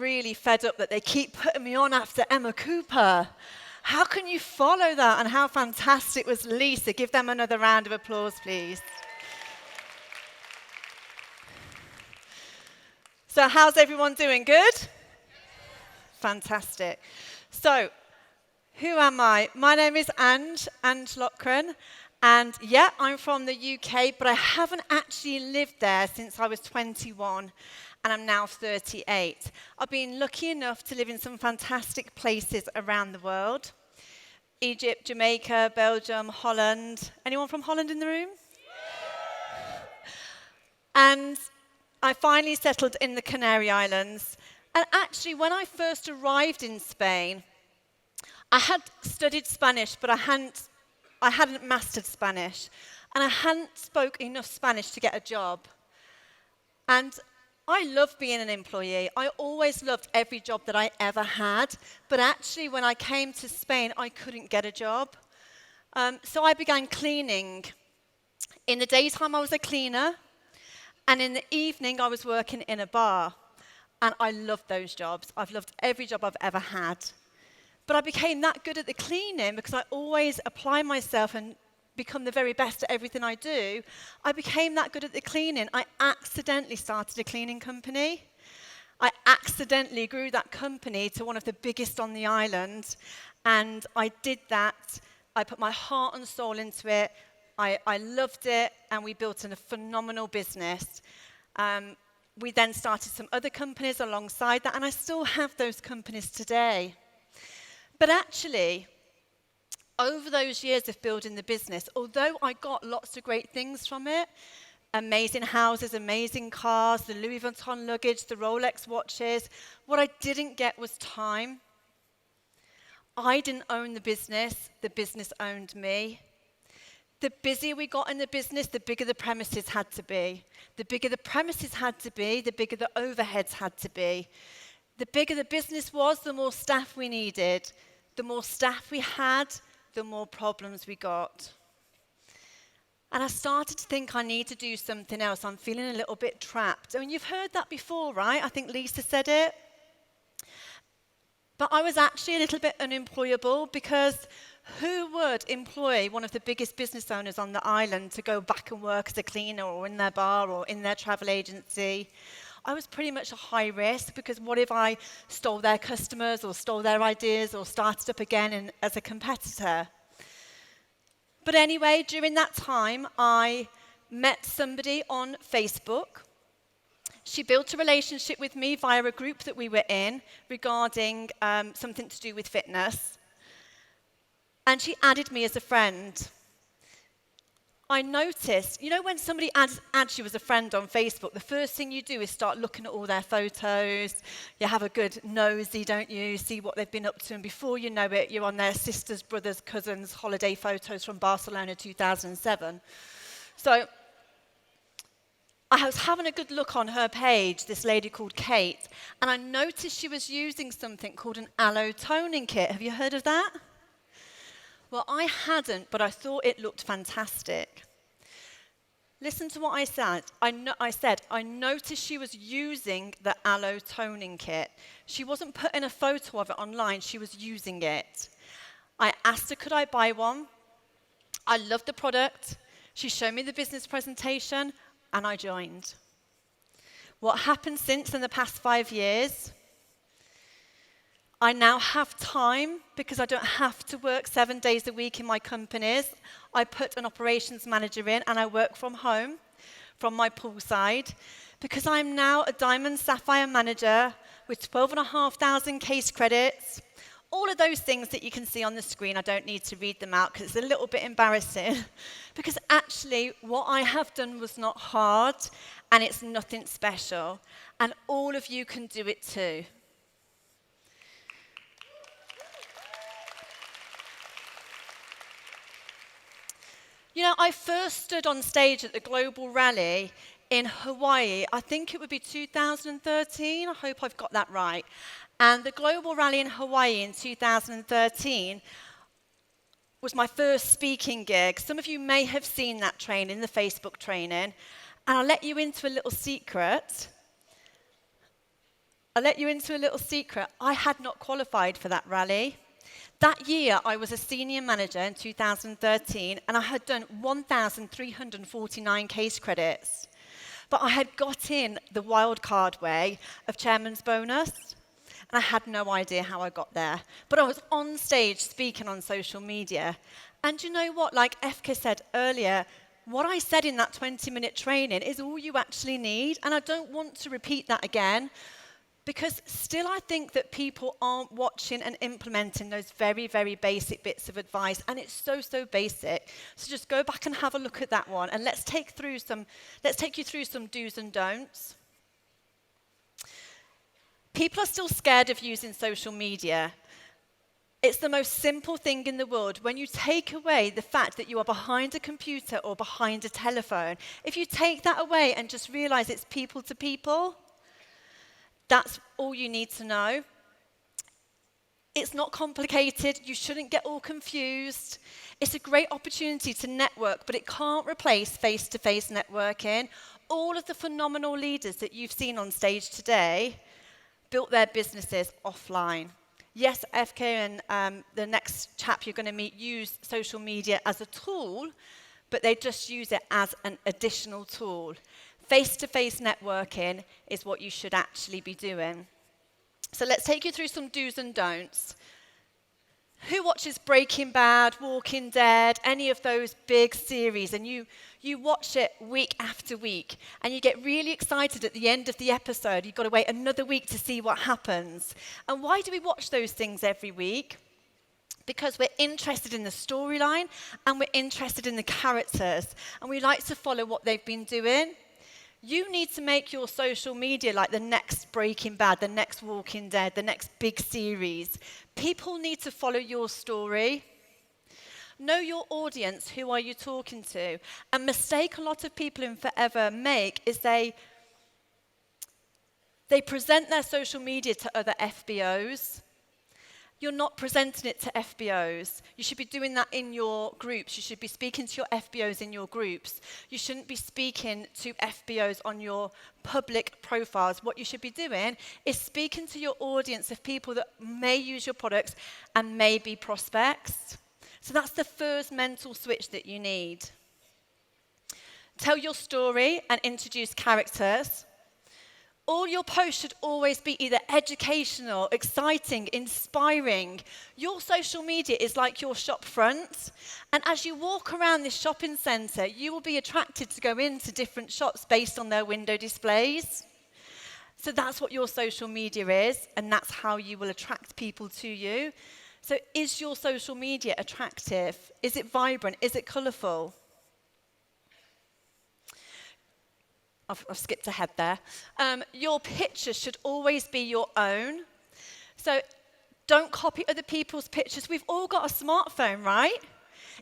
really fed up that they keep putting me on after Emma Cooper. How can you follow that? And how fantastic was Lisa? Give them another round of applause, please. So how's everyone doing? Good? Fantastic. So, who am I? My name is Ange Loughran. And yeah, I'm from the UK, but I haven't actually lived there since I was 21, and I'm now 38. I've been lucky enough to live in some fantastic places around the world. Egypt, Jamaica, Belgium, Holland. Anyone from Holland in the room? And I finally settled in the Canary Islands. And actually, when I first arrived in Spain, I had studied Spanish, but I hadn't mastered Spanish, and I hadn't spoke enough Spanish to get a job. And I love being an employee. I always loved every job that I ever had, but actually when I came to Spain, I couldn't get a job. So I began cleaning. In the daytime, I was a cleaner, and in the evening, I was working in a bar. And I loved those jobs. I've loved every job I've ever had. But I became that good at the cleaning because I always apply myself and become the very best at everything I do. I became that good at the cleaning. I accidentally started a cleaning company. I accidentally grew that company to one of the biggest on the island. And I did that. I put my heart and soul into it. I loved it. And we built a phenomenal business. We then started some other companies alongside that. And I still have those companies today. But actually, over those years of building the business, although I got lots of great things from it, amazing houses, amazing cars, the Louis Vuitton luggage, the Rolex watches, what I didn't get was time. I didn't own the business owned me. The busier we got in the business, the bigger the premises had to be. The bigger the premises had to be, the bigger the overheads had to be. The bigger the business was, the more staff we needed. The more staff we had, the more problems we got. And I started to think I need to do something else. I'm feeling a little bit trapped. I mean, you've heard that before, right? I think Lisa said it. But I was actually a little bit unemployable because who would employ one of the biggest business owners on the island to go back and work as a cleaner or in their bar or in their travel agency? I was pretty much a high risk because what if I stole their customers or stole their ideas or started up again as a competitor? But anyway, during that time, I met somebody on Facebook. She built a relationship with me via a group that we were in regarding something to do with fitness. And she added me as a friend. I noticed, when somebody adds you as a friend on Facebook, the first thing you do is start looking at all their photos. You have a good nosy, don't you? See what they've been up to, and before you know it, you're on their sisters, brothers, cousins, holiday photos from Barcelona 2007. So I was having a good look on her page, this lady called Kate, and I noticed she was using something called an aloe toning kit. Have you heard of that? Well, I hadn't, but I thought it looked fantastic. Listen to what I said. I said, I noticed she was using the aloe toning kit. She wasn't putting a photo of it online, she was using it. I asked her, could I buy one? I loved the product. She showed me the business presentation, and I joined. What happened since in the past 5 years? I now have time because I don't have to work 7 days a week in my companies. I put an operations manager in and I work from home, from my poolside, because I'm now a Diamond Sapphire manager with 12,500 case credits. All of those things that you can see on the screen, I don't need to read them out because it's a little bit embarrassing. Because actually, what I have done was not hard and it's nothing special. And all of you can do it too. I first stood on stage at the Global Rally in Hawaii. I think it would be 2013. I hope I've got that right. And the Global Rally in Hawaii in 2013 was my first speaking gig. Some of you may have seen that training, the Facebook training. And I'll let you into a little secret. I'll let you into a little secret. I had not qualified for that rally. That year, I was a senior manager in 2013, and I had done 1,349 case credits. But I had got in the wildcard way of chairman's bonus, and I had no idea how I got there. But I was on stage speaking on social media. And you know what? Like FK said earlier, what I said in that 20-minute training is all you actually need, and I don't want to repeat that again. Because still I think that people aren't watching and implementing those very, very basic bits of advice. And it's so, so basic. So just go back and have a look at that one. And let's take you through some do's and don'ts. People are still scared of using social media. It's the most simple thing in the world. When you take away the fact that you are behind a computer or behind a telephone, if you take that away and just realize it's people to people, that's all you need to know. It's not complicated. You shouldn't get all confused. It's a great opportunity to network, but it can't replace face-to-face networking. All of the phenomenal leaders that you've seen on stage today built their businesses offline. Yes, FK and the next chap you're going to meet use social media as a tool, but they just use it as an additional tool. Face-to-face networking is what you should actually be doing. So let's take you through some do's and don'ts. Who watches Breaking Bad, Walking Dead, any of those big series, and you watch it week after week, and you get really excited at the end of the episode. You've got to wait another week to see what happens. And why do we watch those things every week? Because we're interested in the storyline, and we're interested in the characters, and we like to follow what they've been doing. You need to make your social media like the next Breaking Bad, the next Walking Dead, the next big series. People need to follow your story. Know your audience. Who are you talking to? A mistake a lot of people in Forever make is they present their social media to other FBOs. You're not presenting it to FBOs. You should be doing that in your groups. You should be speaking to your FBOs in your groups. You shouldn't be speaking to FBOs on your public profiles. What you should be doing is speaking to your audience of people that may use your products and may be prospects. So that's the first mental switch that you need. Tell your story and introduce characters. All your posts should always be either educational, exciting, inspiring. Your social media is like your shop front. And as you walk around this shopping centre, you will be attracted to go into different shops based on their window displays. So that's what your social media is, and that's how you will attract people to you. So is your social media attractive? Is it vibrant? Is it colourful? I've skipped ahead there. Your pictures should always be your own. So don't copy other people's pictures. We've all got a smartphone, right?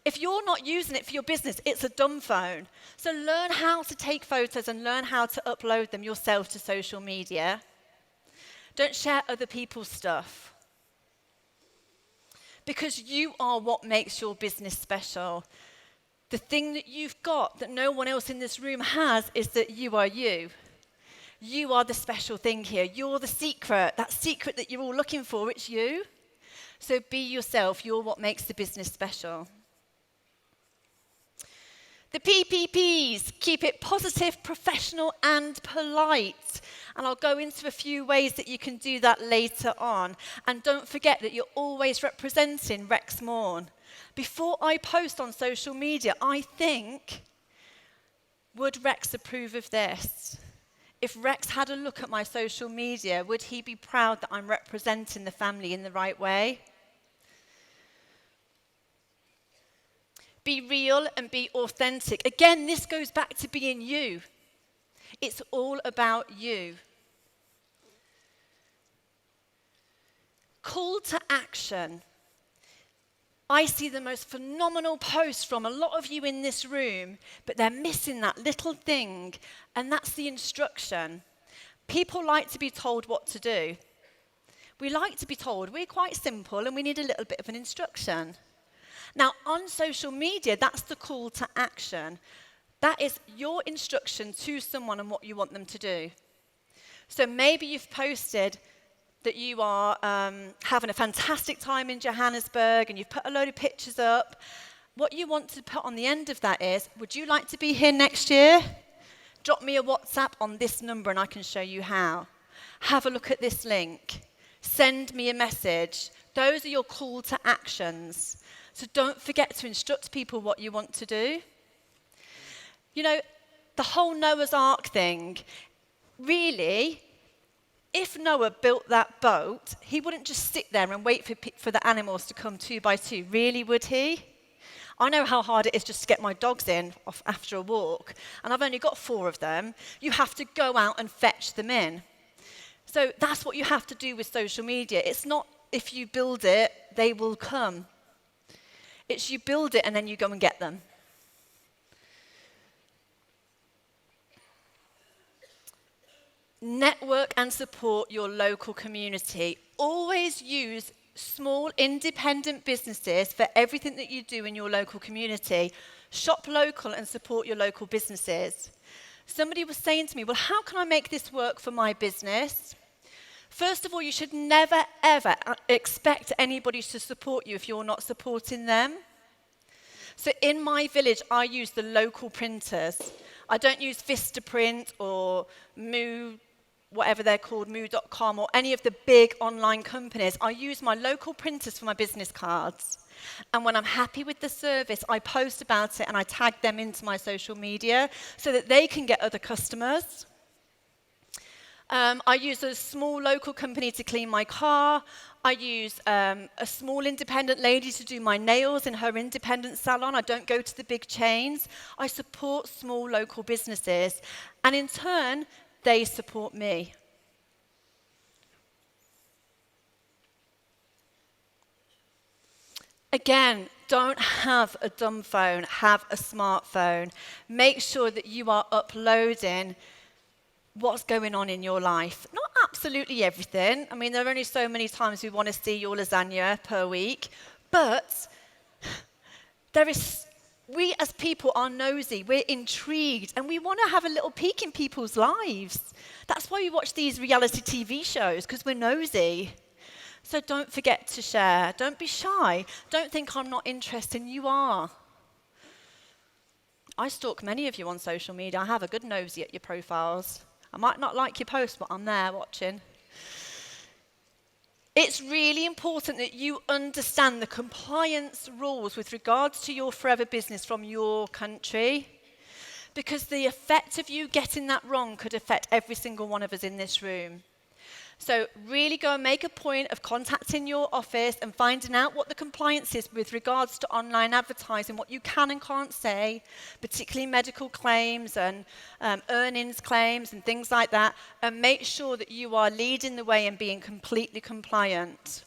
If you're not using it for your business, it's a dumb phone. So learn how to take photos and learn how to upload them yourself to social media. Don't share other people's stuff. Because you are what makes your business special. The thing that you've got that no one else in this room has is that you are you. You are the special thing here. You're the secret. That secret that you're all looking for, it's you. So be yourself. You're what makes the business special. The PPPs, keep it positive, professional, and polite. And I'll go into a few ways that you can do that later on. And don't forget that you're always representing Rex Morn. Before I post on social media, I think, would Rex approve of this? If Rex had a look at my social media, would he be proud that I'm representing the family in the right way? Be real and be authentic. Again, this goes back to being you. It's all about you. Call to action. I see the most phenomenal posts from a lot of you in this room, but they're missing that little thing, and that's the instruction. People like to be told what to do. We like to be told. We're quite simple, and we need a little bit of an instruction. Now, on social media, that's the call to action. That is your instruction to someone and what you want them to do. So maybe you've posted that you are having a fantastic time in Johannesburg and you've put a load of pictures up. What you want to put on the end of that is, would you like to be here next year? Drop me a WhatsApp on this number and I can show you how. Have a look at this link. Send me a message. Those are your call to actions. So don't forget to instruct people what you want to do. You know, the whole Noah's Ark thing, really, if Noah built that boat, he wouldn't just sit there and wait for the animals to come 2 by 2, really, would he? I know how hard it is just to get my dogs in after a walk, and I've only got 4 of them. You have to go out and fetch them in. So that's what you have to do with social media. It's not if you build it, they will come. It's you build it and then you go and get them. Network and support your local community. Always use small independent businesses for everything that you do in your local community. Shop local and support your local businesses. Somebody was saying to me, well, how can I make this work for my business? First of all, you should never, ever expect anybody to support you if you're not supporting them. So in my village, I use the local printers. I don't use Vistaprint or Moo, whatever they're called, moo.com, or any of the big online companies. I use my local printers for my business cards. And when I'm happy with the service, I post about it and I tag them into my social media so that they can get other customers. I use a small local company to clean my car. I use a small independent lady to do my nails in her independent salon. I don't go to the big chains. I support small local businesses. And in turn, they support me. Again, don't have a dumb phone, have a smartphone. Make sure that you are uploading what's going on in your life. Not absolutely everything. I mean, there are only so many times we want to see your lasagna per week, but we as people are nosy, we're intrigued, and we want to have a little peek in people's lives. That's why we watch these reality TV shows, because we're nosy. So don't forget to share. Don't be shy. Don't think I'm not interested. You are. I stalk many of you on social media. I have a good nosy at your profiles. I might not like your post, but I'm there watching. It's really important that you understand the compliance rules with regards to your forever business from your country, because the effect of you getting that wrong could affect every single one of us in this room. So really go and make a point of contacting your office and finding out what the compliance is with regards to online advertising, what you can and can't say, particularly medical claims and earnings claims and things like that, and make sure that you are leading the way and being completely compliant.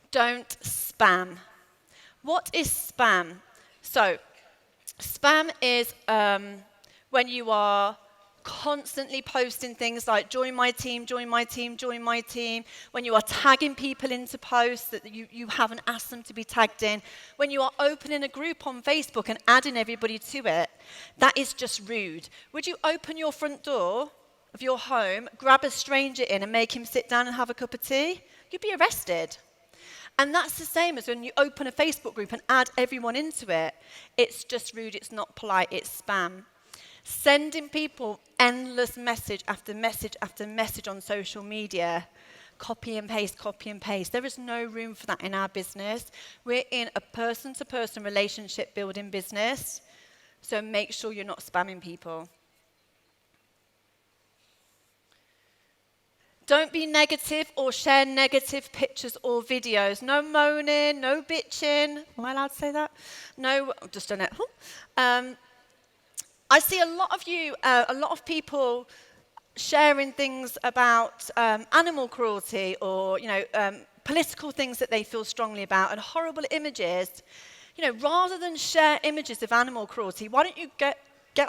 Don't spam. What is spam? So, spam is when you are constantly posting things like join my team, join my team, join my team, when you are tagging people into posts that you haven't asked them to be tagged in, when you are opening a group on Facebook and adding everybody to it, that is just rude. Would you open your front door of your home, grab a stranger in and make him sit down and have a cup of tea? You'd be arrested. And that's the same as when you open a Facebook group and add everyone into it. It's just rude, it's not polite, it's spam. Sending people endless message after message after message on social media. Copy and paste, copy and paste. There is no room for that in our business. We're in a person-to-person relationship building business. So make sure you're not spamming people. Don't be negative or share negative pictures or videos. No moaning, no bitching. Am I allowed to say that? No, I've just done it. I see a lot of people sharing things about animal cruelty or, political things that they feel strongly about and horrible images. Rather than share images of animal cruelty, why don't you get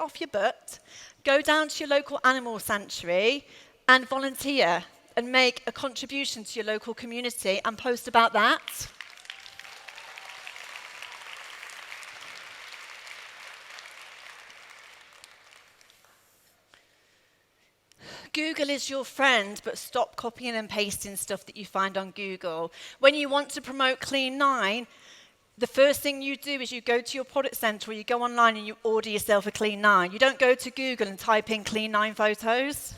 off your butt, go down to your local animal sanctuary and volunteer and make a contribution to your local community and post about that? Google is your friend, but stop copying and pasting stuff that you find on Google. When you want to promote Clean9, the first thing you do is you go to your product center or you go online and you order yourself a Clean9. You don't go to Google and type in Clean9 photos.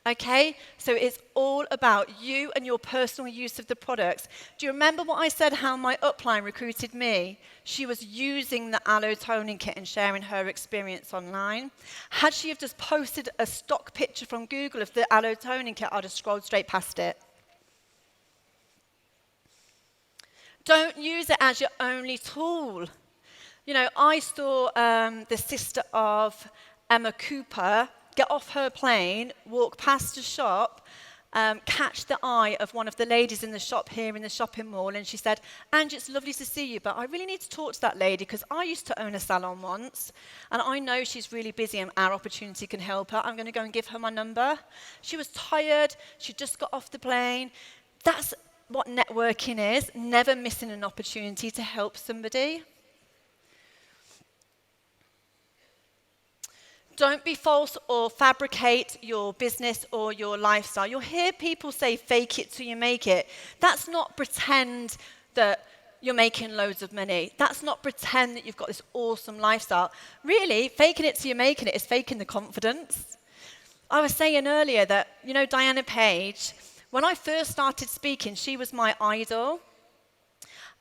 Okay, so it's all about you and your personal use of the products. Do you remember what I said, how my upline recruited me? She was using the aloe toning kit and sharing her experience online. Had she have just posted a stock picture from Google of the aloe toning kit, I'd have scrolled straight past it. Don't use it as your only tool. You know, I saw the sister of Emma Cooper get off her plane, walk past a shop, catch the eye of one of the ladies in the shop here in the shopping mall, and she said, Ange, it's lovely to see you, but I really need to talk to that lady because I used to own a salon once, and I know she's really busy and our opportunity can help her. I'm going to go and give her my number. She was tired. She just got off the plane. That's what networking is, never missing an opportunity to help somebody. Don't be false or fabricate your business or your lifestyle. You'll hear people say, fake it till you make it. That's not pretend that you're making loads of money. That's not pretend that you've got this awesome lifestyle. Really, faking it till you're making it is faking the confidence. I was saying earlier that, you know, Diana Page, when I first started speaking, she was my idol.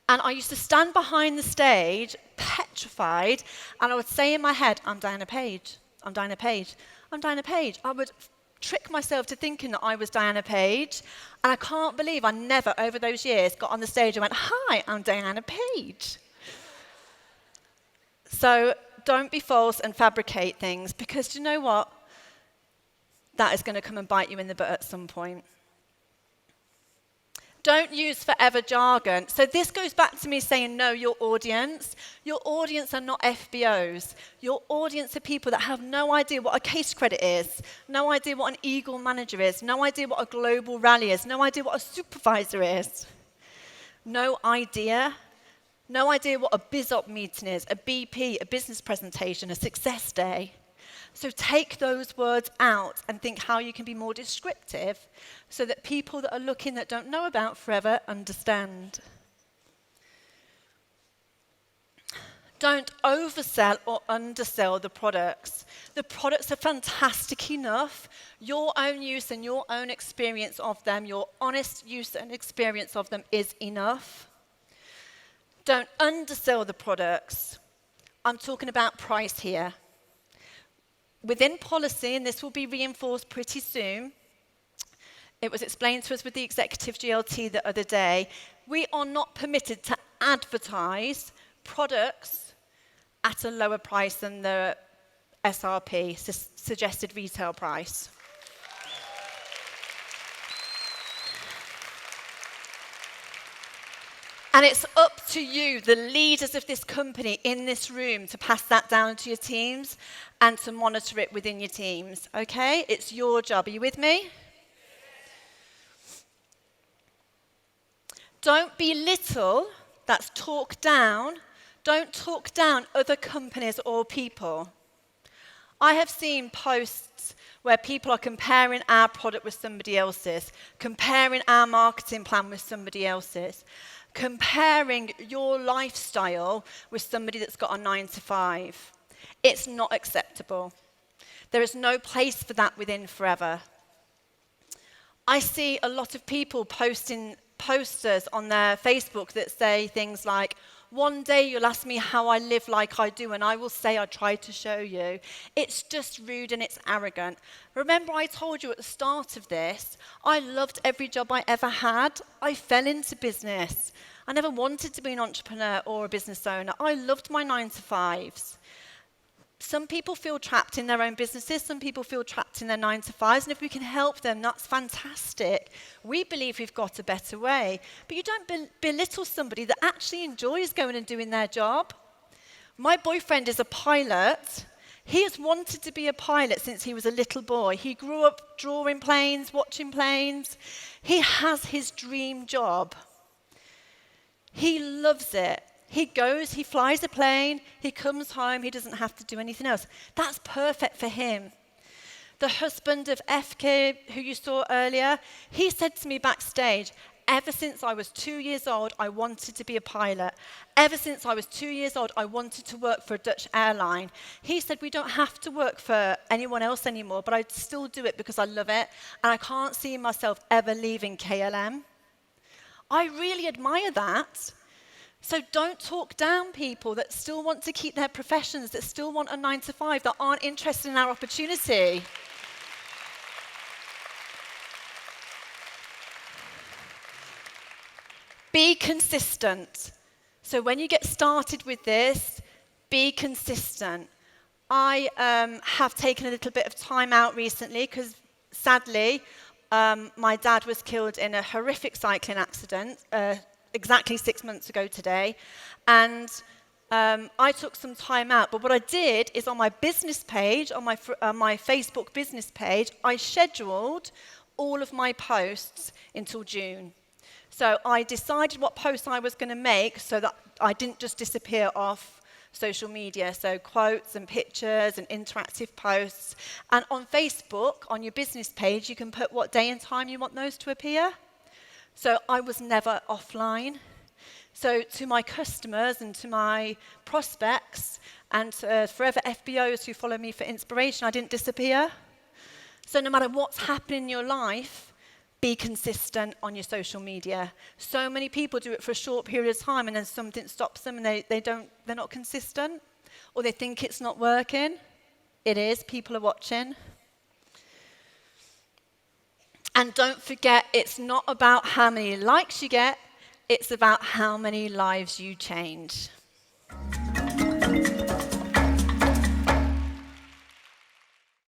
And I used to stand behind the stage, petrified, and I would say in my head, I'm Diana Page. I'm Diana Page. I'm Diana Page. I would trick myself to thinking that I was Diana Page. And I can't believe I never, over those years, got on the stage and went, hi, I'm Diana Page. So don't be false and fabricate things, because do you know what? That is going to come and bite you in the butt at some point. Don't use forever jargon. So this goes back to me saying, know your audience. Your audience are not FBOs. Your audience are people that have no idea what a case credit is, no idea what an Eagle manager is, no idea what a global rally is, no idea what a supervisor is. No idea. No idea what a BizOp meeting is, a BP, a business presentation, a success day. So take those words out and think how you can be more descriptive so that people that are looking that don't know about forever understand. Don't oversell or undersell the products. The products are fantastic enough. Your own use and your own experience of them, your honest use and experience of them is enough. Don't undersell the products. I'm talking about price here. Within policy, and this will be reinforced pretty soon, it was explained to us with the executive GLT the other day, we are not permitted to advertise products at a lower price than the SRP, suggested retail price. And it's up to you, the leaders of this company in this room, to pass that down to your teams and to monitor it within your teams, okay? It's your job. Are you with me? Don't belittle, that's talk down. Don't talk down other companies or people. I have seen posts where people are comparing our product with somebody else's, comparing our marketing plan with somebody else's, comparing your lifestyle with somebody that's got a 9-to-5. It's not acceptable. There is no place for that within Forever. I see a lot of people posting posters on their Facebook that say things like, one day you'll ask me how I live like I do, and I will say I tried to show you. It's just rude and it's arrogant. Remember I told you at the start of this, I loved every job I ever had. I fell into business. I never wanted to be an entrepreneur or a business owner. I loved my 9-to-5s. Some people feel trapped in their own businesses. Some people feel trapped in their 9-to-5s. And if we can help them, that's fantastic. We believe we've got a better way. But you don't belittle somebody that actually enjoys going and doing their job. My boyfriend is a pilot. He has wanted to be a pilot since he was a little boy. He grew up drawing planes, watching planes. He has his dream job. He loves it. He goes, he flies a plane, he comes home, he doesn't have to do anything else. That's perfect for him. The husband of FK, who you saw earlier, he said to me backstage, ever since I was 2 years old, I wanted to be a pilot. Ever since I was 2 years old, I wanted to work for a Dutch airline. He said, we don't have to work for anyone else anymore, but I'd still do it because I love it, and I can't see myself ever leaving KLM. I really admire that. So don't talk down people that still want to keep their professions, that still want a 9 to 5, that aren't interested in our opportunity. Be consistent. So when you get started with this, be consistent. I have taken a little bit of time out recently because, sadly, my dad was killed in a horrific cycling accident exactly 6 months ago today. And I took some time out. But what I did is on my business page, on my Facebook business page, I scheduled all of my posts until June. So I decided what posts I was going to make so that I didn't just disappear off social media. So quotes and pictures and interactive posts. And on Facebook, on your business page, you can put what day and time you want those to appear. So I was never offline. So to my customers and to my prospects and forever FBOs who follow me for inspiration, I didn't disappear. So no matter what's happening in your life, be consistent on your social media. So many people do it for a short period of time and then something stops them and they're not consistent, or they think it's not working. It is, people are watching. And don't forget, it's not about how many likes you get, it's about how many lives you change.